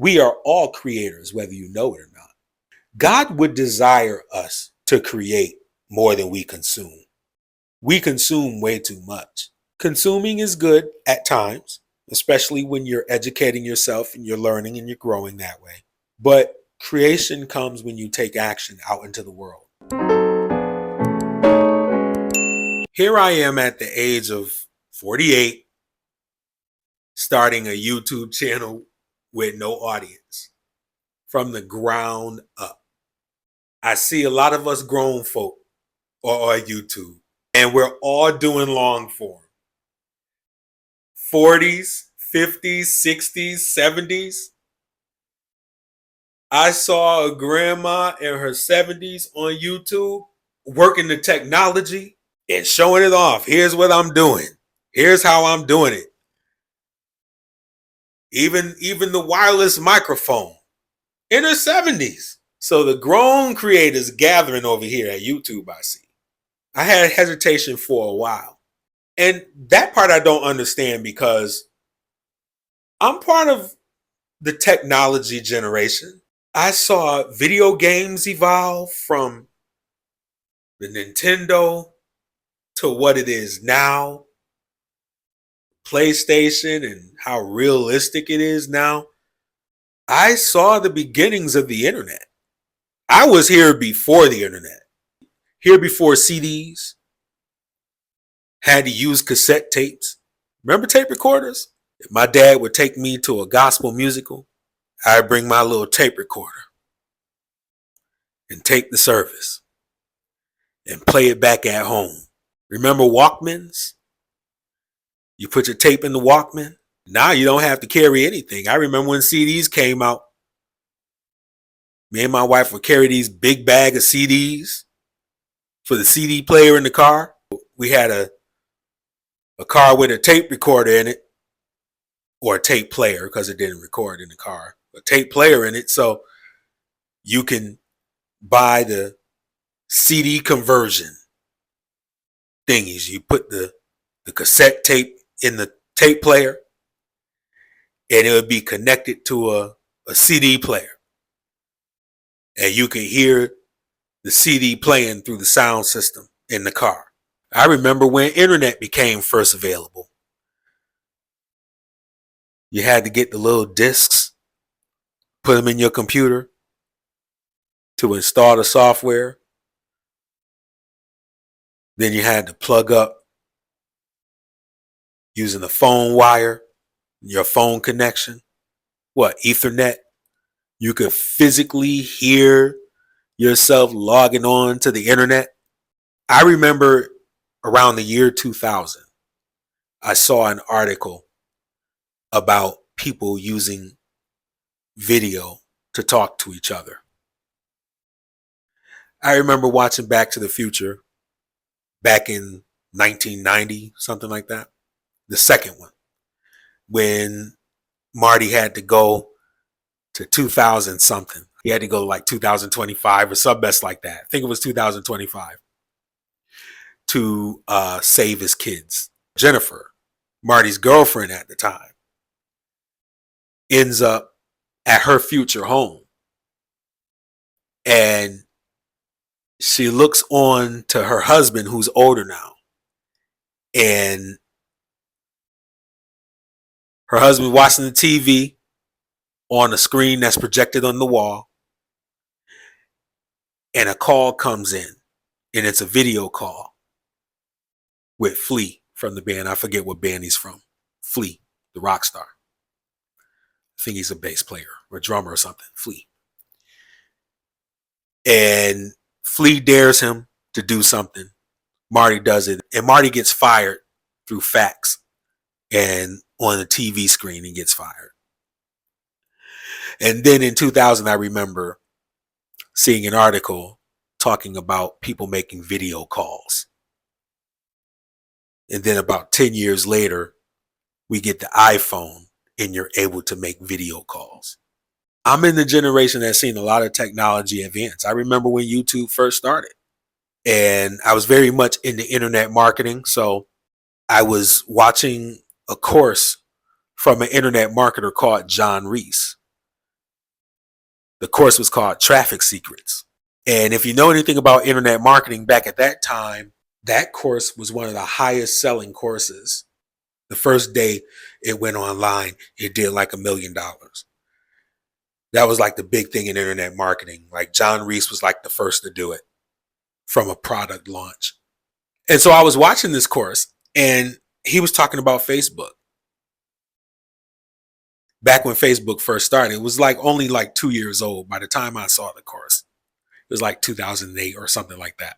We are all creators, whether you know it or not. God would desire us to create more than we consume. We consume way too much. Consuming is good at times, especially when you're educating yourself and you're learning and you're growing that way. But creation comes when you take action out into the world. Here I am at the age of 48, starting a YouTube channel with no audience from the ground up. I see a lot of us grown folk on YouTube, and we're all doing long form. 40s, 50s, 60s, 70s. I saw a grandma in her 70s on YouTube working the technology and showing it off. Here's what I'm doing. Here's how I'm doing it. Even the wireless microphone in her 70s. So the grown creators gathering over here at YouTube, I see. I had hesitation for a while. And that part I don't understand because I'm part of the technology generation. I saw video games evolve from the Nintendo to what it is now, PlayStation, and how realistic it is now. I saw the beginnings of the internet. I was here before the internet, here before CDs, had to use cassette tapes. Remember tape recorders? If my dad would take me to a gospel musical, I'd bring my little tape recorder and take the service and play it back at home. Remember Walkmans? You put your tape in the Walkman. Now you don't have to carry anything. I remember when CDs came out. Me and my wife would carry these big bag of CDs for the CD player in the car. We had a car with a tape recorder in it, or a tape player because it didn't record in the car. A tape player in it, so you can buy the CD conversion thingies. You put the cassette tape in the tape player, and it would be connected to a CD player. And you could hear the CD playing through the sound system in the car. I remember when internet became first available. You had to get the little discs, put them in your computer to install the software. Then you had to plug up using the phone wire, your phone connection. What, Ethernet? You could physically hear yourself logging on to the internet. I remember around the year 2000, I saw an article about people using video to talk to each other. I remember watching Back to the Future back in 1990, something like that. The second one, when Marty had to go to 2000 something. He had to go to like 2025 or some best like that. I think it was 2025 to save his kids. Jennifer, Marty's girlfriend at the time, ends up at her future home. And she looks on to her husband, who's older now. And her husband watching the TV on a screen that's projected on the wall. And a call comes in. And it's a video call with Flea from the band. I forget what band he's from. Flea, the rock star. I think he's a bass player or a drummer or something. Flea. And Flea dares him to do something. Marty does it. And Marty gets fired through fax. And on the TV screen, he gets fired. And then in 2000, I remember seeing an article talking about people making video calls. And then about 10 years later, we get the iPhone and you're able to make video calls. I'm in the generation that's seen a lot of technology advance. I remember when YouTube first started, and I was very much into internet marketing. So I was watching a course from an internet marketer called John Reese. The course was called Traffic Secrets. And if you know anything about internet marketing back at that time, that course was one of the highest selling courses. The first day it went online, it did like $1 million. That was like the big thing in internet marketing. Like John Reese was like the first to do it from a product launch. And so I was watching this course and he was talking about Facebook. Back when Facebook first started, it was like only like 2 years old by the time I saw the course. It was like 2008 or something like that.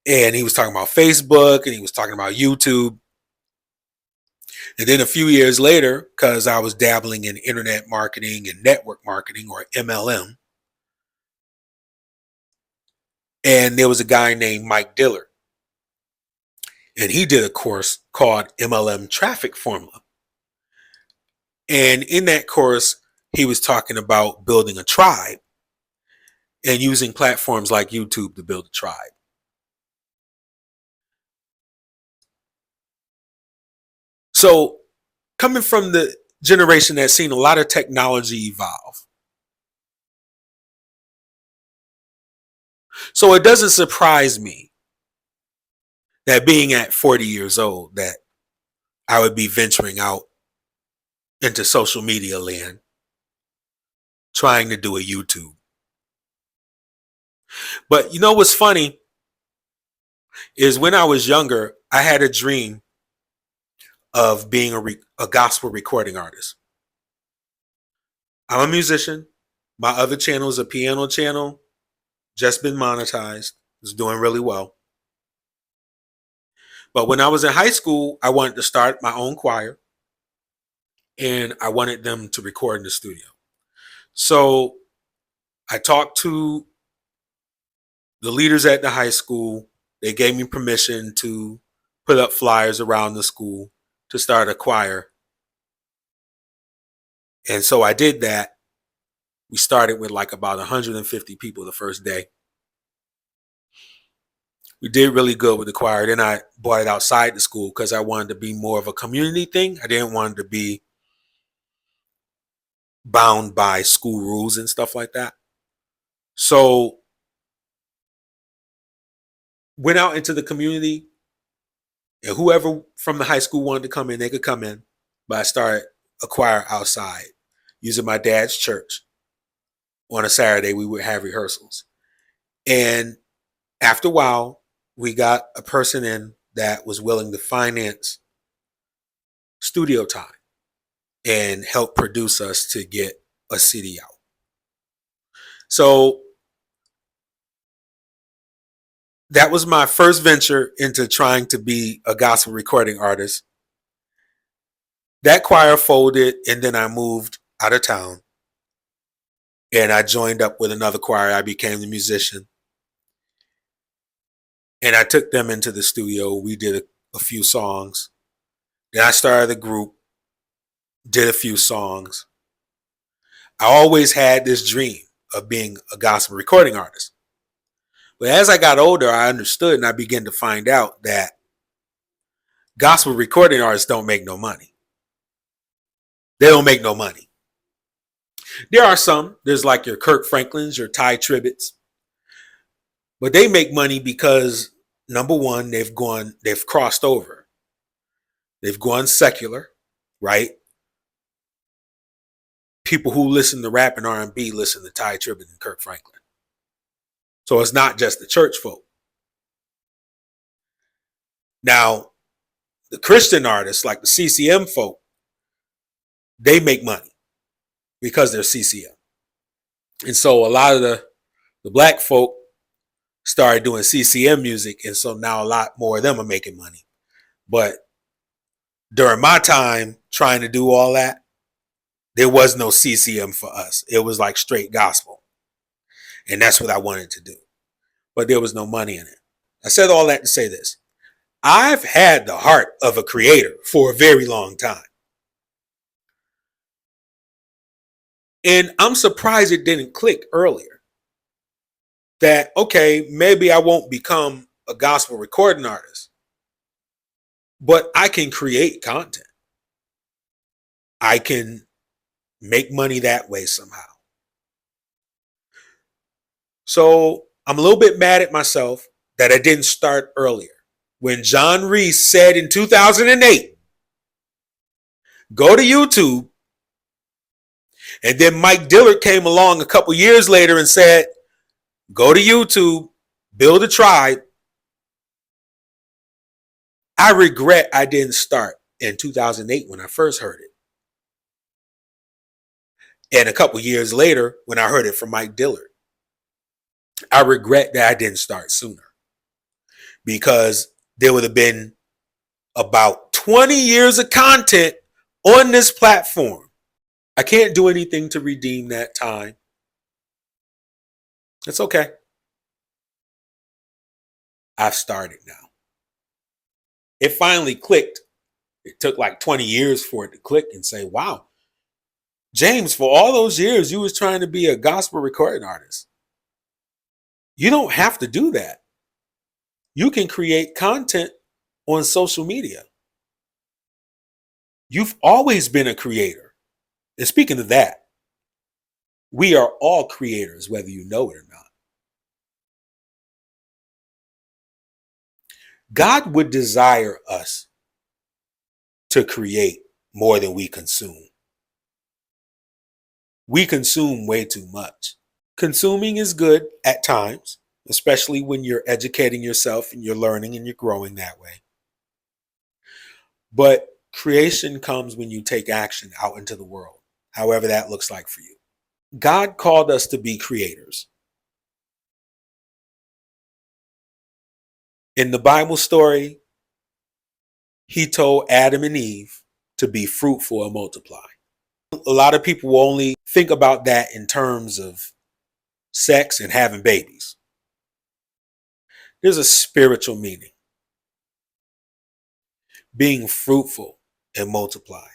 And he was talking about Facebook and he was talking about YouTube. And then a few years later, because I was dabbling in internet marketing and network marketing, or MLM, and there was a guy named Mike Dillard. And he did a course called MLM Traffic Formula. And in that course, he was talking about building a tribe and using platforms like YouTube to build a tribe. So, coming from the generation that's seen a lot of technology evolve, so it doesn't surprise me that being at 40 years old, that I would be venturing out into social media land, trying to do a YouTube. But you know what's funny is when I was younger, I had a dream of being a gospel recording artist. I'm a musician. My other channel is a piano channel, just been monetized. It's doing really well. But when I was in high school, I wanted to start my own choir and I wanted them to record in the studio. So I talked to the leaders at the high school. They gave me permission to put up flyers around the school to start a choir. And so I did that. We started with like about 150 people the first day. We did really good with the choir. Then I brought it outside the school because I wanted to be more of a community thing. I didn't want it to be bound by school rules and stuff like that. So went out into the community, and whoever from the high school wanted to come in, they could come in. But I started a choir outside using my dad's church. On a Saturday, we would have rehearsals. And after a while, we got a person in that was willing to finance studio time and help produce us to get a CD out. So that was my first venture into trying to be a gospel recording artist. That choir folded, and then I moved out of town and I joined up with another choir. I became the musician and I took them into the studio. We did a few songs. Then I started a group, did a few songs. I always had this dream of being a gospel recording artist. But as I got older, I understood and I began to find out that gospel recording artists don't make no money. They don't make no money. There are some. There's like your Kirk Franklins, your Ty Tribbett's. But they make money because, number one, they've crossed over. They've gone secular, right? People who listen to rap and R&B listen to Ty Tribbett and Kirk Franklin. So it's not just the church folk. Now, the Christian artists, like the CCM folk, they make money because they're CCM. And so a lot of the black folk started doing CCM music, and so now a lot more of them are making money. But during my time trying to do all that, there was no CCM for us. It was like straight gospel. And that's what I wanted to do. But there was no money in it. I said all that to say this. I've had the heart of a creator for a very long time. And I'm surprised it didn't click earlier. That, okay, maybe I won't become a gospel recording artist, but I can create content. I can make money that way somehow. So I'm a little bit mad at myself that I didn't start earlier. When John Reese said in 2008, go to YouTube, and then Mike Dillard came along a couple years later and said, go to YouTube, build a tribe. I regret I didn't start in 2008 when I first heard it. And a couple years later when I heard it from Mike Dillard. I regret that I didn't start sooner, because there would have been about 20 years of content on this platform. I can't do anything to redeem that time. It's okay. I've started now. It finally clicked. It took like 20 years for it to click and say, wow, James, for all those years, you was trying to be a gospel recording artist. You don't have to do that. You can create content on social media. You've always been a creator. And speaking of that, we are all creators, whether you know it or not. God would desire us to create more than we consume. We consume way too much. Consuming is good at times, especially when you're educating yourself and you're learning and you're growing that way. But creation comes when you take action out into the world, however that looks like for you. God called us to be creators. In the Bible story, he told Adam and Eve to be fruitful and multiply. A lot of people will only think about that in terms of sex and having babies. There's a spiritual meaning. Being fruitful and multiply.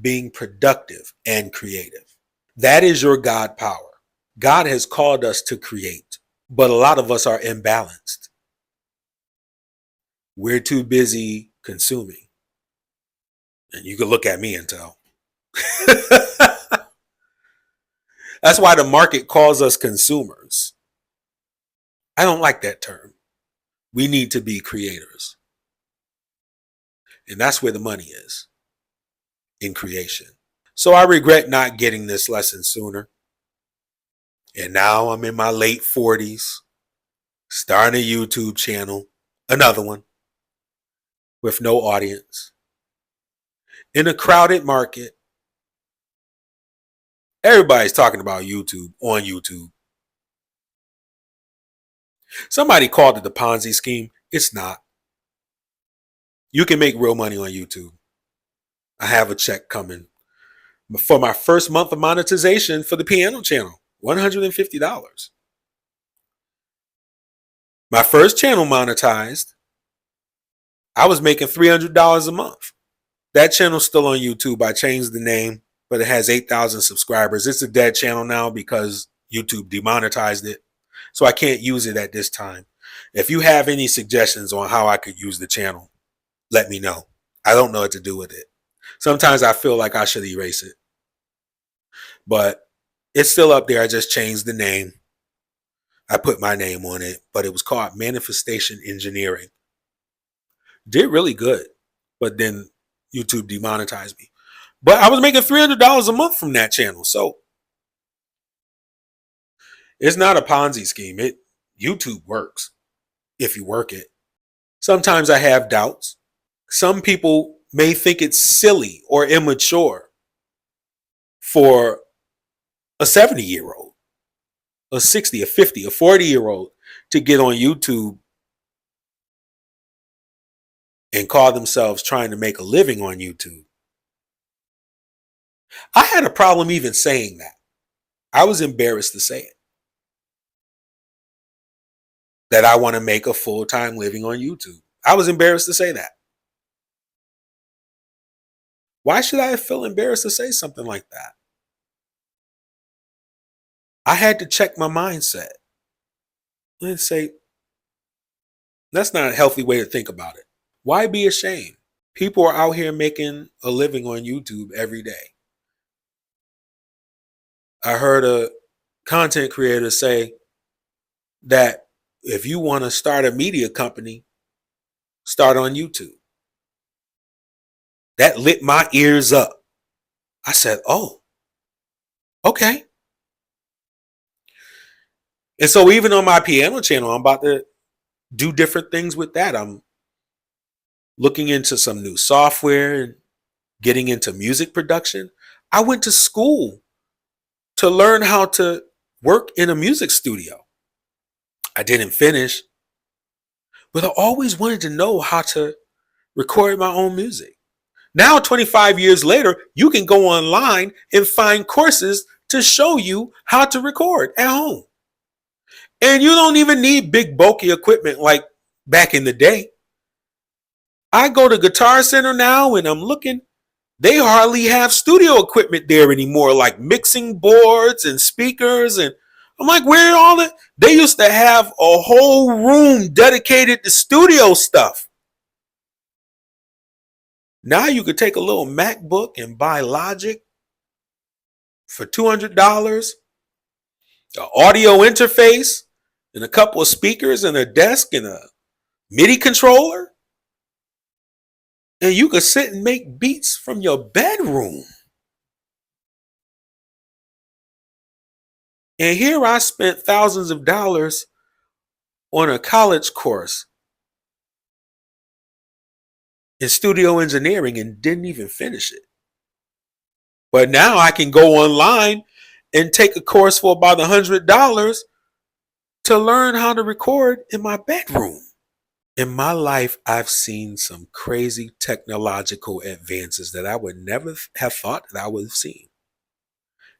Being productive and creative. That is your God power. God has called us to create, but a lot of us are imbalanced. We're too busy consuming. And you can look at me and tell. That's why the market calls us consumers. I don't like that term. We need to be creators. And that's where the money is, in creation. So I regret not getting this lesson sooner. And now I'm in my late 40s, starting a YouTube channel, another one, with no audience, in a crowded market. Everybody's talking about YouTube on YouTube. Somebody called it the Ponzi scheme. It's not. You can make real money on YouTube. I have a check coming for my first month of monetization for the piano channel, $150. My first channel monetized, I was making $300 a month. That channel's still on YouTube. I changed the name, but it has 8,000 subscribers. It's a dead channel now because YouTube demonetized it. So I can't use it at this time. If you have any suggestions on how I could use the channel, let me know. I don't know what to do with it. Sometimes I feel like I should erase it. But it's still up there. I just changed the name. I put my name on it, but it was called Manifestation Engineering. Did really good, but then YouTube demonetized me. But I was making $300 a month from that channel. So it's not a Ponzi scheme. YouTube works if you work it. Sometimes I have doubts. Some people may think it's silly or immature for a 70-year-old, a 60, a 50, a 40-year-old to get on YouTube and call themselves trying to make a living on YouTube. I had a problem even saying that. I was embarrassed to say it. That I want to make a full-time living on YouTube. I was embarrassed to say that. Why should I feel embarrassed to say something like that? I had to check my mindset and say, that's not a healthy way to think about it. Why be ashamed? People are out here making a living on YouTube every day. I heard a content creator say that if you want to start a media company, start on YouTube. That lit my ears up. I said, oh, okay. And so even on my piano channel, I'm about to do different things with that. I'm looking into some new software and getting into music production. I went to school to learn how to work in a music studio. I didn't finish, but I always wanted to know how to record my own music. Now, 25 years later, you can go online and find courses to show you how to record at home. And you don't even need big, bulky equipment like back in the day. I go to Guitar Center now and I'm looking, they hardly have studio equipment there anymore, like mixing boards and speakers. And I'm like, where are all the, they used to have a whole room dedicated to studio stuff. Now you could take a little MacBook and buy Logic for $200, an audio interface, and a couple of speakers and a desk and a MIDI controller. And you could sit and make beats from your bedroom. And here I spent thousands of dollars on a college course in studio engineering and didn't even finish it. But now I can go online and take a course for about $100 to learn how to record in my bedroom. In my life, I've seen some crazy technological advances that I would never have thought that I would have seen.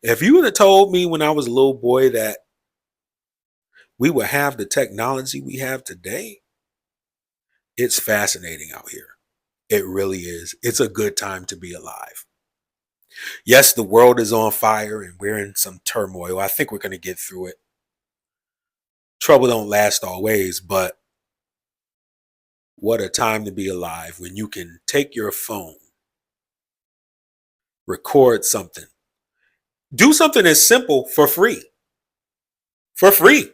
If you would have told me when I was a little boy that we would have the technology we have today, it's fascinating out here. It really is. It's a good time to be alive. Yes, the world is on fire and we're in some turmoil. I think we're going to get through it. Trouble don't last always, but what a time to be alive when you can take your phone, record something, do something as simple for free. For free.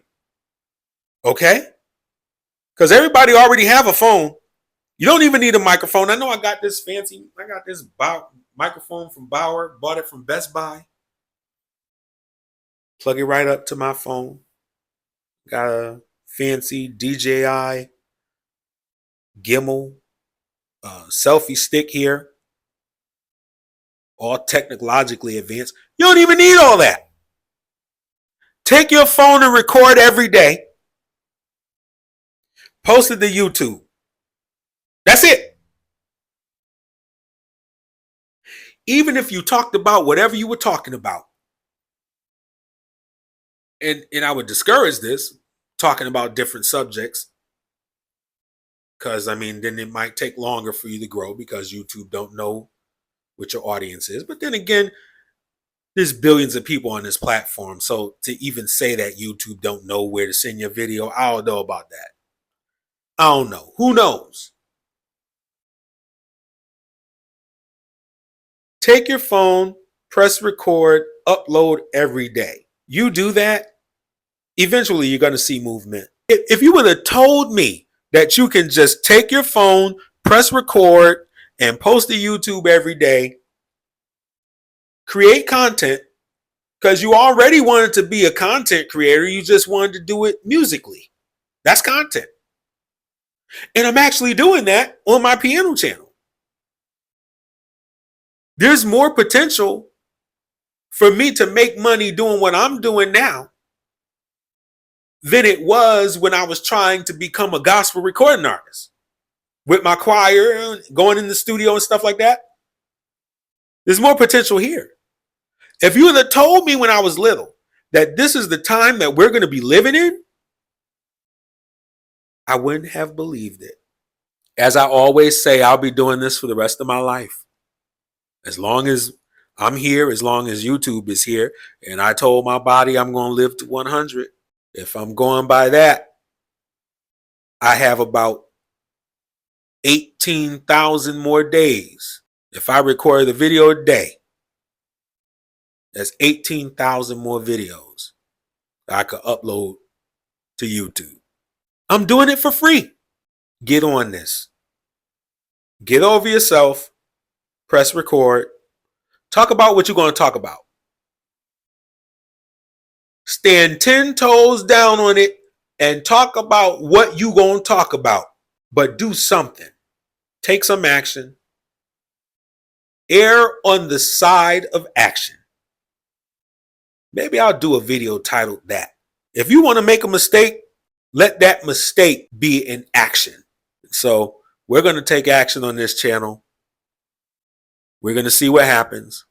Okay? Because everybody already have a phone. You don't even need a microphone. I know I got this microphone from Bauer, bought it from Best Buy. Plug it right up to my phone. Got a fancy DJI gimbal, selfie stick here. All technologically advanced. You don't even need all that. Take your phone and record every day. Post it to YouTube. That's it. Even if you talked about whatever you were talking about, and I would discourage this, talking about different subjects, because I mean, then it might take longer for you to grow because YouTube don't know what your audience is. But then again, there's billions of people on this platform. So to even say that YouTube don't know where to send your video, I don't know about that. I don't know. Who knows? Take your phone, press record, upload every day. You do that, eventually you're going to see movement. If you would have told me that you can just take your phone, press record, and post to YouTube every day, create content, because you already wanted to be a content creator, you just wanted to do it musically. That's content. And I'm actually doing that on my piano channel. There's more potential for me to make money doing what I'm doing now than it was when I was trying to become a gospel recording artist with my choir, going in the studio and stuff like that. There's more potential here. If you had told me when I was little that this is the time that we're going to be living in, I wouldn't have believed it. As I always say, I'll be doing this for the rest of my life. As long as I'm here, as long as YouTube is here, and I told my body I'm going to live to 100. If I'm going by that, I have about 18,000 more days. If I record the video a day, That's 18,000 more videos I could upload to YouTube. I'm doing it for free. Get on this. Get over yourself. Press record. Talk about what you're going to talk about. Stand 10 toes down on it and talk about what you're going to talk about. But do something. Take some action. Err on the side of action. Maybe I'll do a video titled that. If you want to make a mistake, let that mistake be an action. So we're going to take action on this channel. We're going to see what happens.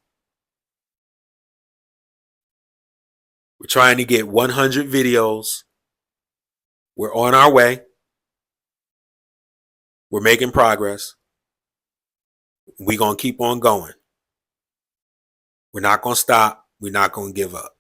We're trying to get 100 videos. We're on our way. We're making progress. We're going to keep on going. We're not going to stop. We're not going to give up.